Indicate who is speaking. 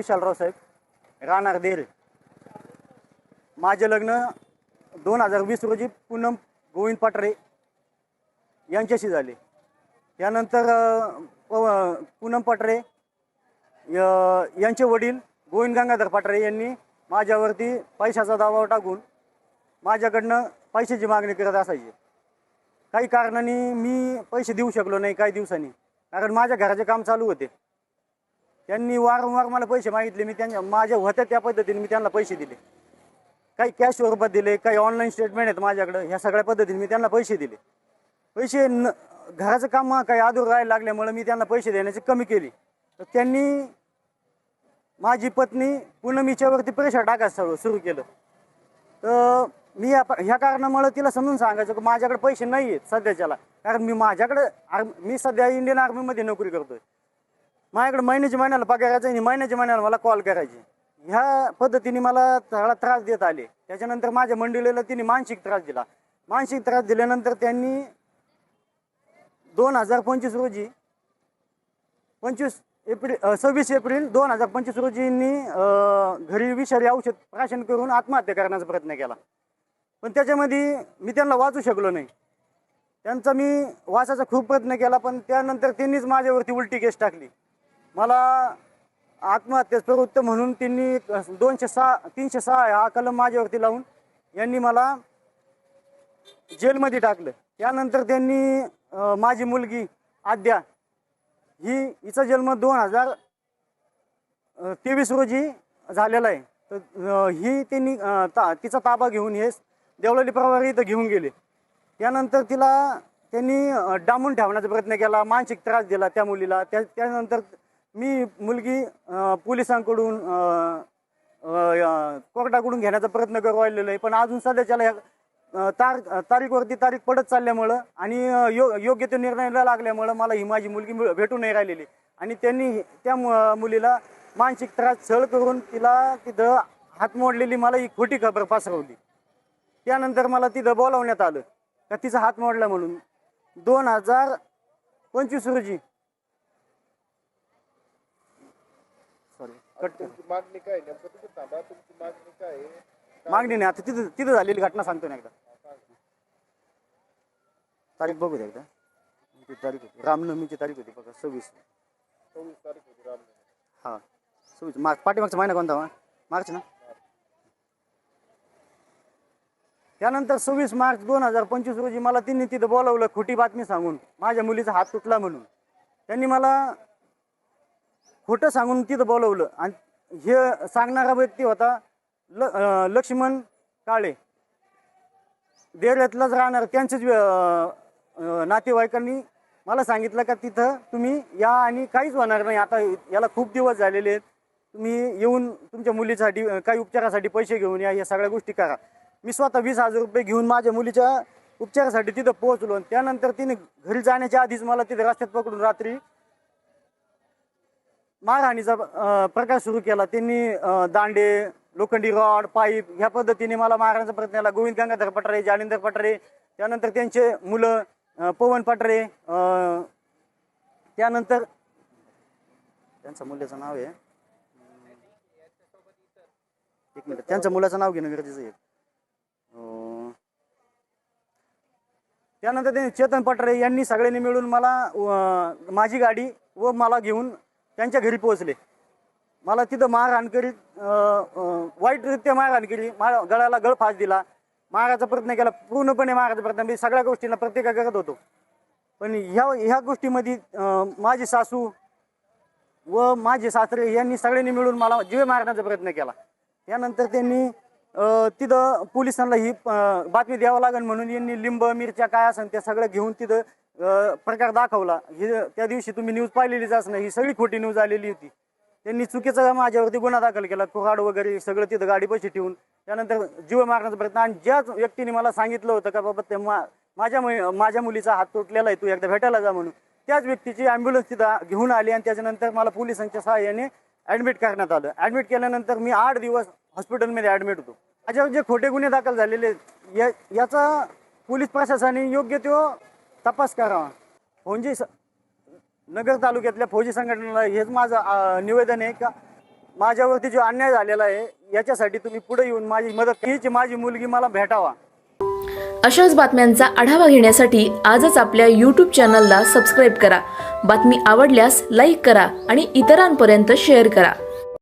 Speaker 1: विशालराव साहेब, राहणार देर. माझे लग्न 2020 रोजी पूनम गोविंद पाटरे यांच्याशी झाले. त्यानंतर पूनम पाटरे यांचे वडील गोविंद गंगाधर पाटरे यांनी माझ्यावरती पैशाचा दबाव टाकून माझ्याकडनं पैशाची मागणी करत असायचे. काही कारणांनी मी पैसे देऊ शकलो नाही काही दिवसांनी, कारण माझ्या घराचे काम चालू होते. त्यांनी वारंवार मला पैसे मागितले. मी त्यांच्या माझ्या होत्या त्या पद्धतीने मी त्यांना पैसे दिले. काही कॅश स्वरूपात दिले, काही ऑनलाईन स्टेटमेंट आहेत माझ्याकडं. ह्या सगळ्या पद्धतीने मी त्यांना पैसे दिले. घराचं काम काही अधूर राहायला लागल्यामुळे मी त्यांना पैसे देण्याची कमी केली. तर त्यांनी माझी पत्नी पूनमीच्यावरती प्रेशर टाकायचं सुरू केलं. तर मी ह्या कारणामुळे तिला समजून सांगायचं की माझ्याकडे पैसे नाही आहेत सध्याच्याला, कारण मी सध्या इंडियन आर्मीमध्ये नोकरी करतोय. माझ्याकडे महिन्याला पगार यायचा आणि महिन्याला मला कॉल करायचे. ह्या पद्धतीने मला थोडा त्रास देत आले. त्याच्यानंतर माझ्या मंडळीला तिने मानसिक त्रास दिला. मानसिक त्रास दिल्यानंतर त्यांनी 2025 रोजी 26 एप्रिल 2025 रोजींनी घरी विषारी औषध प्राशन करून आत्महत्या करण्याचा प्रयत्न केला. पण त्याच्यामध्ये मी त्यांना वाचू शकलो नाही. त्यांचा मी वाचायचा खूप प्रयत्न केला, पण त्यानंतर त्यांनीच माझ्यावरती उलटी केस टाकली. मला आत्महत्येस प्रवृत्त म्हणून त्यांनी 306 हा कलम माझ्यावरती लावून यांनी मला जेलमध्ये टाकलं. त्यानंतर त्यांनी माझी मुलगी आद्या हिचा जन्म 2023 रोजी झालेला आहे. तर ही त्यांनी तिचा ताबा घेऊन हे देवळाली प्रभारी इथं घेऊन गेले. त्यानंतर त्यांनी डांबून ठेवण्याचा प्रयत्न केला, मानसिक त्रास दिला त्या मुलीला. त्यानंतर मी मुलगी पोलिसांकडून कोर्टाकडून घेण्याचा प्रयत्न करू राहिलेलो आहे. पण अजून सध्याच्याला तारीखवरती तारीख पडत चालल्यामुळं आणि योग्य ते निर्णयाला लागल्यामुळं मला ही माझी मुलगी भेटू नाही राहिलेली. आणि त्यांनी त्या मुलीला मानसिक त्रास छळ करून तिला तिथं हात मोडलेली मला ही खोटी खबर पसरवली. त्यानंतर मला तिथं बोलावण्यात आलं का तिचा हात मोडला म्हणून. 2025 रोजी
Speaker 2: मागणी काय नेमकं तुम्ही थांबा, तुमची मागणी काय आहे?
Speaker 1: मागणी नाही, आता तिथं झालेली घटना सांगतो ना. एकदा तारीख बघू द्या. एकदा ती तारीख होती रामनवमीची तारीख होती बघा, 26
Speaker 2: तारीख होती रामनवमी.
Speaker 1: हां 26 मार्च. पाठीमागचा महिना कोणता? मार्च ना. त्यानंतर 26 मार्च 2025 रोजी मला त्यांनी तिथं बोलावलं खोटी बातमी सांगून माझ्या मुलीचा हात तुटला म्हणून. त्यांनी मला खोटं सांगून तिथं बोलवलं. आणि हे सांगणारा व्यक्ती होता लक्ष्मण काळे, देवळातलाच राहणार. त्यांचेच नातेवाईकांनी मला सांगितलं का तिथं तुम्ही या आणि काहीच होणार नाही, आता याला खूप दिवस झालेले आहेत, तुम्ही येऊन तुमच्या मुलीसाठी काही उपचारासाठी पैसे घेऊन या, या सगळ्या गोष्टी करा. मी स्वतः 20,000 रुपये घेऊन माझ्या मुलीच्या उपचारासाठी तिथं पोहोचलो. त्यानंतर तिने घरी जाण्याच्या आधीच मला तिथे रस्त्यात पकडून रात्री मारहाणीचा प्रकार सुरू केला. त्यांनी दांडे, लोखंडी रॉड, पाईप ह्या पद्धतीने मला मारण्याचा प्रयत्न केला. गोविंद गंगाधर पाटरे, जालिंदर पाटरे, त्यानंतर त्यांचे मुलं पवन पाटरे, त्यानंतर त्यांच्या मुलाचं नाव आहे, एक मिनिट, त्यांच्या मुलाचं नाव घेणं गरजेचं आहे. त्यानंतर त्यांनी चेतन पाटरे यांनी सगळ्यांनी मिळून मला माझी गाडी व मला घेऊन त्यांच्या घरी पोहोचले. मला तिथं मारहाण करीत वाईटरित्या मारहाण केली. गळ्याला गळफास दिला, मारायचा प्रयत्न केला, पूर्णपणे मारायचा प्रयत्न. मी सगळ्या गोष्टींना प्रतिकार करत होतो. पण ह्या गोष्टीमध्ये माझी सासू व माझे सासरे यांनी सगळ्यांनी मिळून मला जीवे मारण्याचा प्रयत्न केला. त्यानंतर त्यांनी तिथं पोलिसांना ही बातमी द्यावं लागेल म्हणून यांनी लिंब, मिरच्या काय असेल त्या सगळं घेऊन तिथं प्रकार दाखवला. ही त्या दिवशी तुम्ही न्यूज पाहिलेलीच असं नाही, ही सगळी खोटी न्यूज आलेली होती. त्यांनी चुकीचा माझ्यावरती गुन्हा दाखल केला, कुऱ्हाड वगैरे सगळं तिथं गाडी पैसे ठेवून. त्यानंतर जीव मारण्याचा प्रयत्न. आणि ज्याच व्यक्तीने मला सांगितलं होतं का बाबा ते माझ्या मुलीचा हात तुटलेला आहे, तू एकदा भेटायला जा म्हणून, त्याच व्यक्तीची ॲम्ब्युलन्स तिथं घेऊन आली. आणि त्याच्यानंतर मला पोलिसांच्या सहाय्याने ॲडमिट करण्यात आलं. ॲडमिट केल्यानंतर मी 8 दिवस हॉस्पिटलमध्ये ॲडमिट होतो. माझ्यावर जे खोटे गुन्हे दाखल झालेले याचा पोलीस प्रशासनाने योग्य तो तपास करावा. फौजी नगर तालुक्यातल्या फौजी संघटनेला हेच माझं निवेदन आहे का माझ्यावरती जो अन्याय झालेला आहे याच्यासाठी तुम्ही पुढे येऊन माझी मदत हीच माझी मुलगी मला भेटावा.
Speaker 3: अशाच बातम्यांचा आढावा घेण्यासाठी आजच आपल्या YouTube चॅनलला सबस्क्राईब करा. बातमी आवडल्यास लाईक करा आणि इतरांपर्यंत शेअर करा.